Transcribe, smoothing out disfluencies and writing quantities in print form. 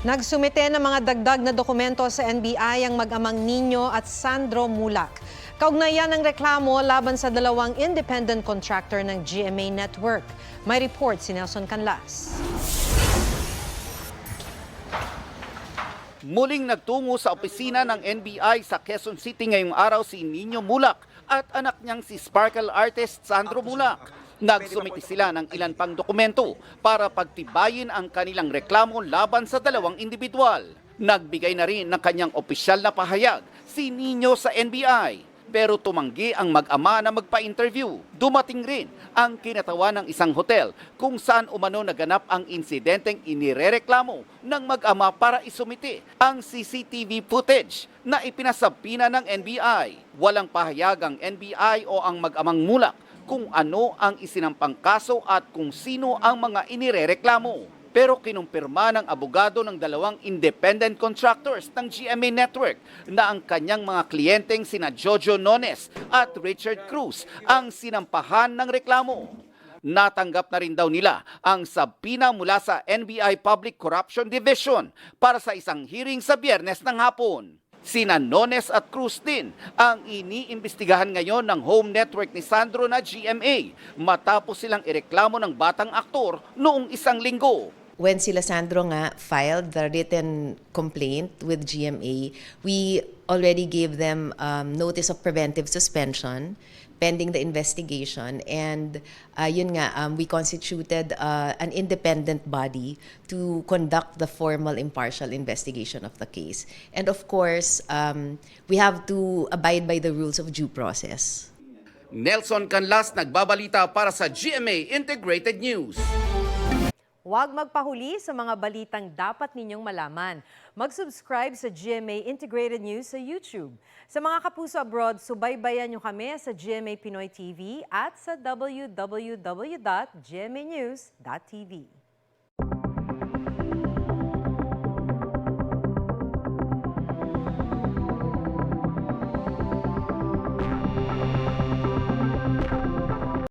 Nagsumite ng mga dagdag na dokumento sa NBI ang mag-amang Nino at Sandro Mulak. Kaugnayan ng reklamo laban sa dalawang independent contractor ng GMA Network. May report si Nelson Canlas. Muling nagtungo sa opisina ng NBI sa Quezon City ngayong araw si Nino Mulak at anak niyang si sparkle artist Sandro Mulak. Nagsumiti sila ng ilan pang dokumento para pagtibayin ang kanilang reklamo laban sa dalawang individual. Nagbigay na rin ng kanyang opisyal na pahayag si Nino sa NBI. Pero tumanggi ang mag-ama na magpa-interview. Dumating rin ang kinatawan ng isang hotel kung saan umano naganap ang insidenteng inirereklamo ng mag-ama para isumiti ang CCTV footage na ipinasabina ng NBI. Walang pahayag ang NBI o ang mag-amang Mulak kung ano ang isinampang kaso at kung sino ang mga inirereklamo. Pero kinumpirma ng abogado ng dalawang independent contractors ng GMA Network na ang kanyang mga kliyenteng sina Jojo Nones at Richard Cruz ang sinampahan ng reklamo. Natanggap na rin daw nila ang sabina mula sa NBI Public Corruption Division para sa isang hearing sa Biyernes ng hapon. Sina Nones at Cruz din ang iniimbestigahan ngayon ng home network ni Sandro na GMA matapos silang ireklamo ng batang aktor noong isang linggo. When sila Sandro nga filed the written complaint with GMA, we already gave them notice of preventive suspension pending the investigation, and yun nga, we constituted an independent body to conduct the formal impartial investigation of the case. And of course, we have to abide by the rules of due process. Nelson Canlas, nagbabalita para sa GMA Integrated News. Huwag magpahuli sa mga balitang dapat ninyong malaman. Mag-subscribe sa GMA Integrated News sa YouTube. Sa mga kapuso abroad, subaybayan nyo kami sa GMA Pinoy TV at sa www.gmanews.tv.